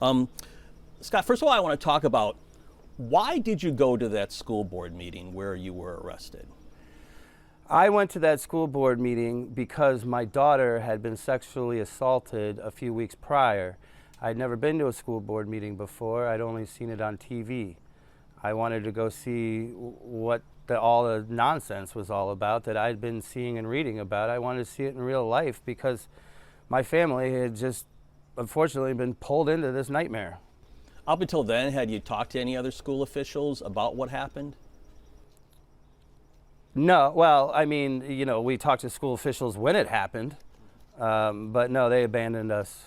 Um, Scott, first of all, I want to talk about why did you go to that school board meeting where you were arrested? I went to that school board meeting because my daughter had been sexually assaulted a few weeks prior. I'd never been to a school board meeting before. I'd only seen it on TV. I wanted to go see what all the nonsense was all about that I'd been seeing and reading about. I wanted to see it in real life because my family had just unfortunately been pulled into this nightmare. Up until then, had you talked to any other school officials about what happened? No, well, I mean, we talked to school officials when it happened, but no, they abandoned us.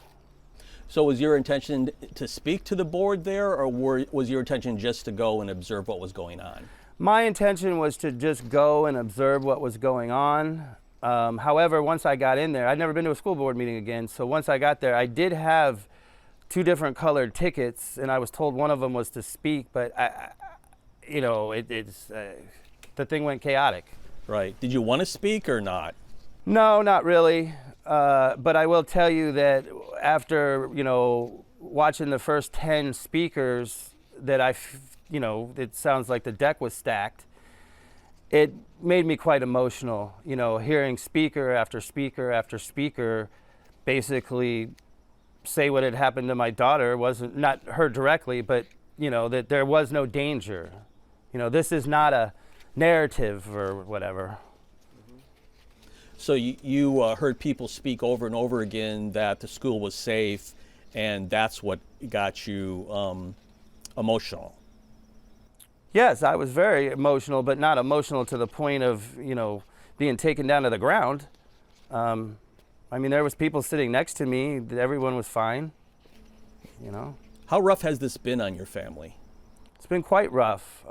So was your intention to speak to the board there, or was your intention just to go and observe what was going on? My intention was to just go and observe what was going on. However, once I got in there, I'd never been to a school board meeting again, so once I got there, I did have two different colored tickets, and I was told one of them was to speak, but the thing went chaotic. Right. Did you want to speak or not? No, not really. But I will tell you that after, watching the first 10 speakers that it sounds like the deck was stacked. It made me quite emotional, hearing speaker after speaker after speaker basically say what had happened to my daughter. Wasn't not her directly, but, that there was no danger. This is not a narrative or whatever. So you heard people speak over and over again that the school was safe, and that's what got you emotional. Yes, I was very emotional, but not emotional to the point of, being taken down to the ground. There was people sitting next to me. Everyone was fine, How rough has this been on your family? It's been quite rough.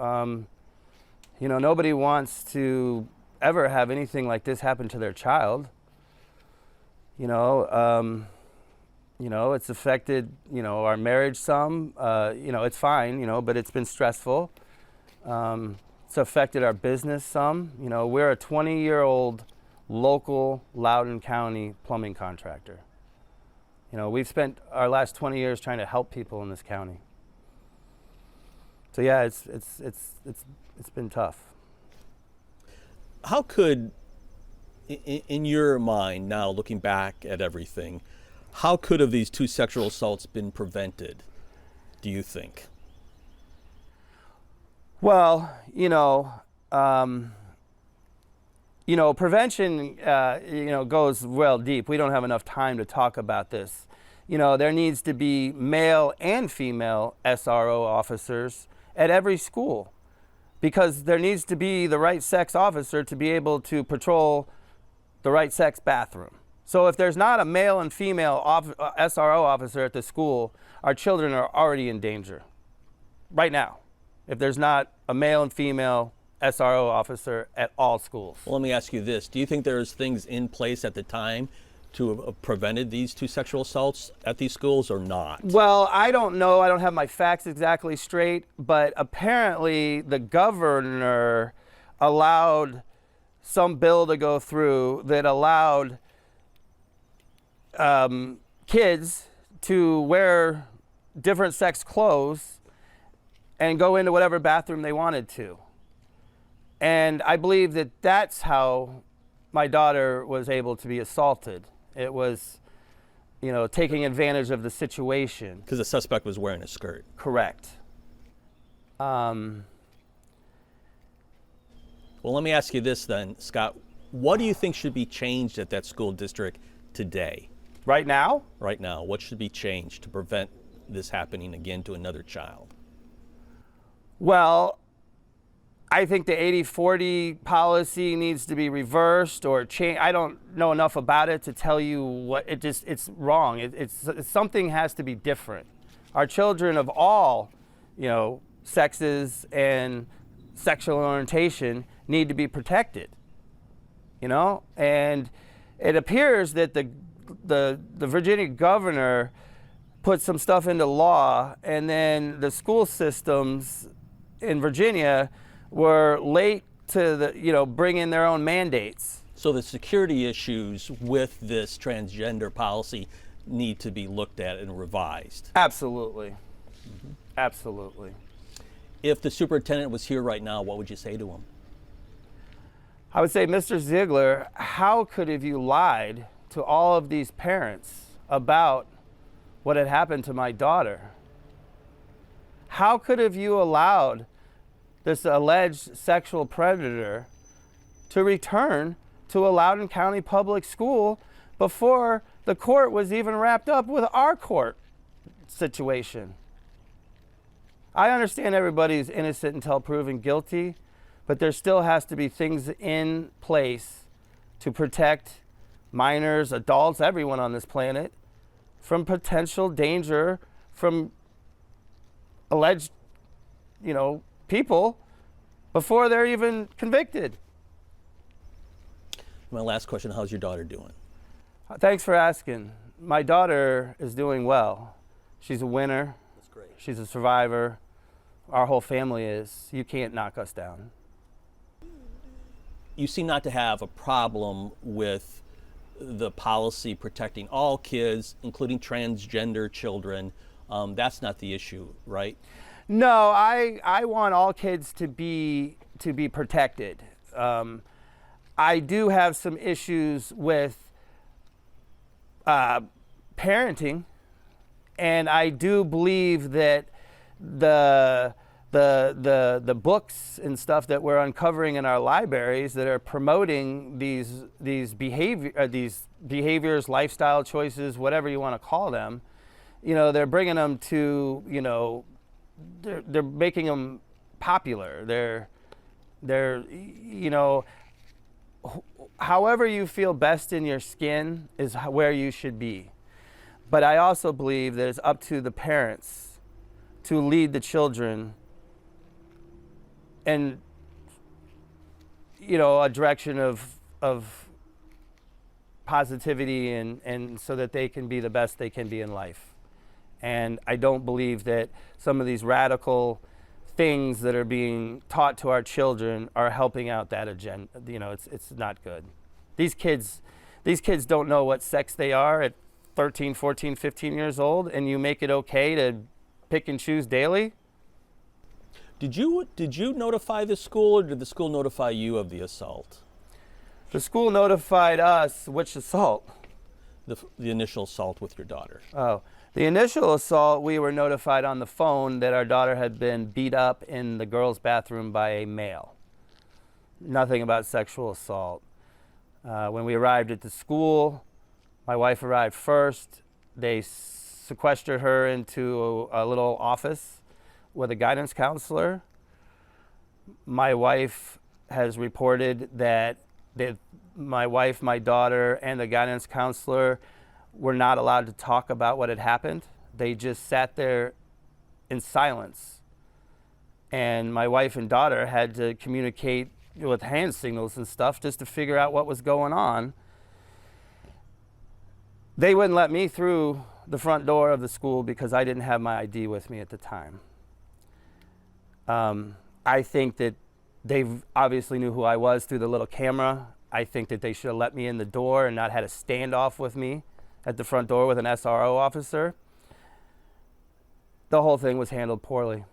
Nobody wants to ever have anything like this happen to their child. It's affected, our marriage some. It's fine, but it's been stressful. It's affected our business some. We're a 20-year-old local Loudoun County plumbing contractor. We've spent our last 20 years trying to help people in this county. So yeah, it's been tough. How could, in your mind now, looking back at everything, how could have these two sexual assaults been prevented, do you think? Well, prevention, goes well deep. We don't have enough time to talk about this. There needs to be male and female SRO officers at every school, because there needs to be the right sex officer to be able to patrol the right sex bathroom. So if there's not a male and female SRO officer at the school, our children are already in danger right now, if there's not a male and female SRO officer at all schools. Well, let me ask you this. Do you think there's things in place at the time to have prevented these two sexual assaults at these schools or not? Well, I don't know. I don't have my facts exactly straight, but apparently the governor allowed some bill to go through that allowed kids to wear different sex clothes and go into whatever bathroom they wanted to. And I believe that that's how my daughter was able to be assaulted. It was, taking advantage of the situation. Because the suspect was wearing a skirt. Correct. Well, let me ask you this then, Scott. What do you think should be changed at that school district today? Right now? Right now. What should be changed to prevent this happening again to another child? Well, I think the 80-40 policy needs to be reversed or changed. I don't know enough about it to tell you what it's wrong. It's something has to be different. Our children of all, sexes and sexual orientation need to be protected. And it appears that the Virginia governor put some stuff into law, and then the school systems in Virginia were late to bring in their own mandates. So the security issues with this transgender policy need to be looked at and revised. Absolutely. Absolutely. If the superintendent was here right now, what would you say to him? I would say, Mr. Ziegler, how could have you lied to all of these parents about what had happened to my daughter? How could have you allowed this alleged sexual predator to return to a Loudoun County public school before the court was even wrapped up with our court situation? I understand everybody's innocent until proven guilty, but there still has to be things in place to protect minors, adults, everyone on this planet from potential danger from alleged, people before they're even convicted. My last question, how's your daughter doing? Thanks for asking. My daughter is doing well. She's a winner. That's great. She's a survivor. Our whole family is. You can't knock us down. You seem not to have a problem with the policy protecting all kids, including transgender children. That's not the issue, right? No, I want all kids to be protected. I do have some issues with parenting, and I do believe that the books and stuff that we're uncovering in our libraries that are promoting these behaviors, lifestyle choices, whatever you want to call them, they're bringing them to, they're making them popular. They're however you feel best in your skin is where you should be. But I also believe that it's up to the parents to lead the children in, a direction of positivity and so that they can be the best they can be in life. And I don't believe that some of these radical things that are being taught to our children are helping out that agenda. It's not good. These kids don't know what sex they are at 13, 14, 15 years old, and you make it okay to pick and choose daily? Did you notify the school, or did the school notify you of the assault? The school notified us. Which assault? The initial assault with your daughter. Oh, the initial assault, we were notified on the phone that our daughter had been beat up in the girls' bathroom by a male. Nothing about sexual assault. When we arrived at the school, my wife arrived first. They sequestered her into a little office with a guidance counselor. My wife has reported that my wife, my daughter, and the guidance counselor were not allowed to talk about what had happened. They just sat there in silence. And my wife and daughter had to communicate with hand signals and stuff just to figure out what was going on. They wouldn't let me through the front door of the school because I didn't have my ID with me at the time. I think that they obviously knew who I was through the little camera. I think that they should have let me in the door and not had a standoff with me at the front door with an SRO officer. The whole thing was handled poorly.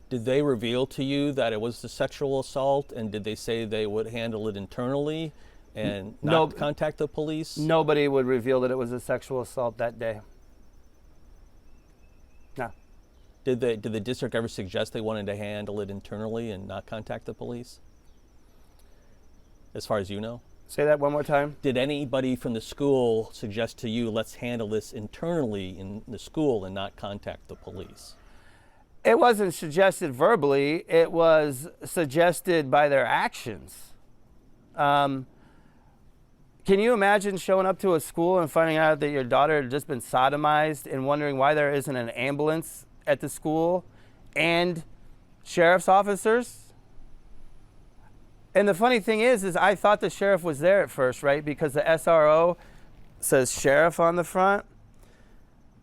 Did they reveal to you that it was a sexual assault, and did they say they would handle it internally and not contact the police? Nobody would reveal that it was a sexual assault that day. No. Did the district ever suggest they wanted to handle it internally and not contact the police? As far as you know? Say that one more time. Did anybody from the school suggest to you, let's handle this internally in the school and not contact the police? It wasn't suggested verbally. It was suggested by their actions. Can you imagine showing up to a school and finding out that your daughter had just been sodomized and wondering why there isn't an ambulance at the school and sheriff's officers? And the funny thing is I thought the sheriff was there at first, right? Because the SRO says sheriff on the front.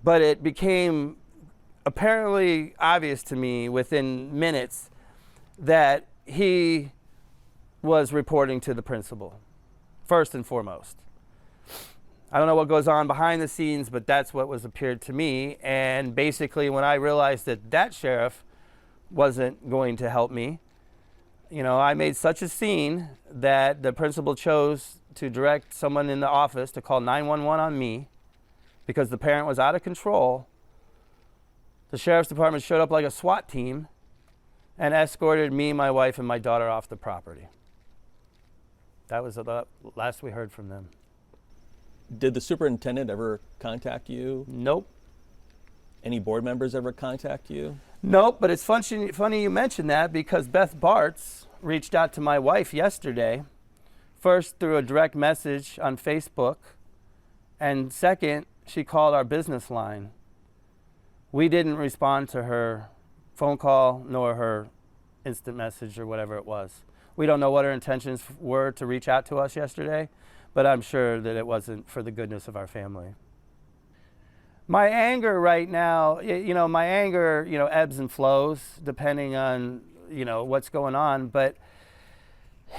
But it became apparently obvious to me within minutes that he was reporting to the principal, first and foremost. I don't know what goes on behind the scenes, but that's what was appeared to me. And basically, when I realized that that sheriff wasn't going to help me, I made such a scene that the principal chose to direct someone in the office to call 911 on me because the parent was out of control. The sheriff's department showed up like a SWAT team and escorted me, my wife, and my daughter off the property. That was the last we heard from them. Did the superintendent ever contact you? Nope. Any board members ever contact you? Nope, but it's funny you mentioned that because Beth Bartz reached out to my wife yesterday, first through a direct message on Facebook, and second, she called our business line. We didn't respond to her phone call nor her instant message or whatever it was. We don't know what her intentions were to reach out to us yesterday, but I'm sure that it wasn't for the goodness of our family. My anger right now, ebbs and flows depending on, what's going on. But,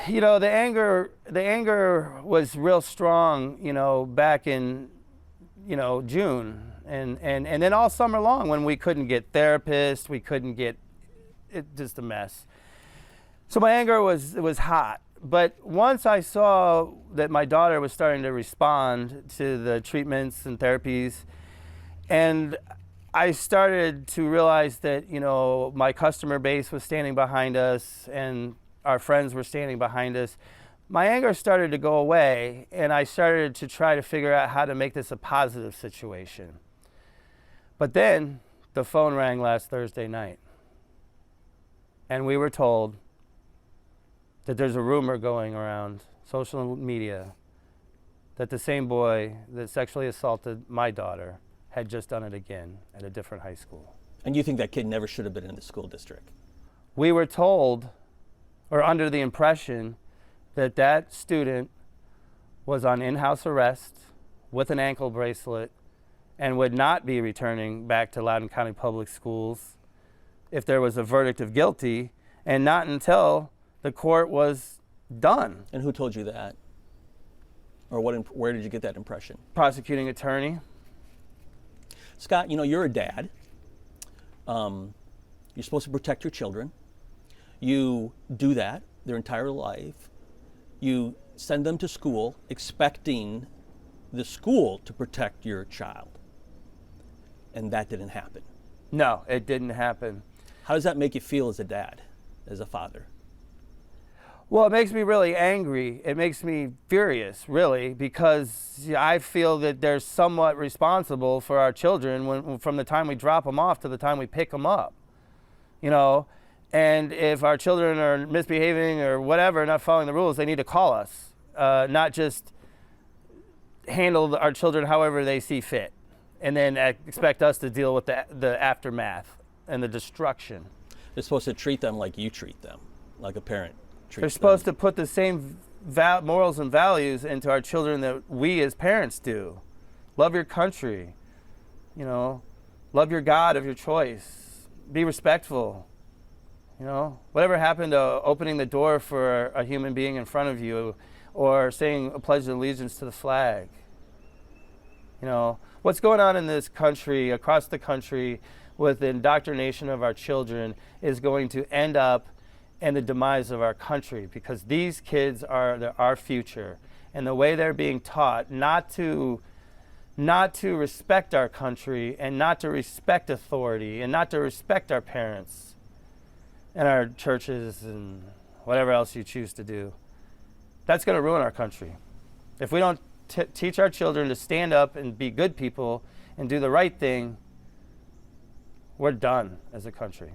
the anger was real strong, back in, June. And then all summer long when we couldn't get therapists, we couldn't get, just a mess. So my anger was hot. But once I saw that my daughter was starting to respond to the treatments and therapies, and I started to realize that, my customer base was standing behind us and our friends were standing behind us, my anger started to go away, and I started to try to figure out how to make this a positive situation. But then the phone rang last Thursday night, and we were told that there's a rumor going around social media that the same boy that sexually assaulted my daughter had just done it again at a different high school. And you think that kid never should have been in the school district? We were told, or under the impression, that that student was on in-house arrest with an ankle bracelet and would not be returning back to Loudoun County Public Schools if there was a verdict of guilty, and not until the court was done. And who told you that? Or where did you get that impression? Prosecuting attorney. Scott, you're a dad. You're supposed to protect your children. You do that their entire life. You send them to school expecting the school to protect your child. And that didn't happen. No, it didn't happen. How does that make you feel as a dad, as a father? Well, it makes me really angry. It makes me furious, really, because I feel that they're somewhat responsible for our children from the time we drop them off to the time we pick them up. And if our children are misbehaving or whatever, not following the rules, they need to call us, not just handle our children however they see fit, and then expect us to deal with the aftermath and the destruction. They're supposed to treat them like you treat them, like a parent. They're supposed to put the same morals and values into our children that we as parents do. Love your country, love your God of your choice, be respectful. Whatever happened to opening the door for a human being in front of you or saying a pledge of allegiance to the flag? What's going on in this country, across the country, with the indoctrination of our children is going to end up and the demise of our country, because these kids are our future, and the way they're being taught not to respect our country and not to respect authority and not to respect our parents and our churches and whatever else you choose to do, that's going to ruin our country. If we don't teach our children to stand up and be good people and do the right thing, we're done as a country.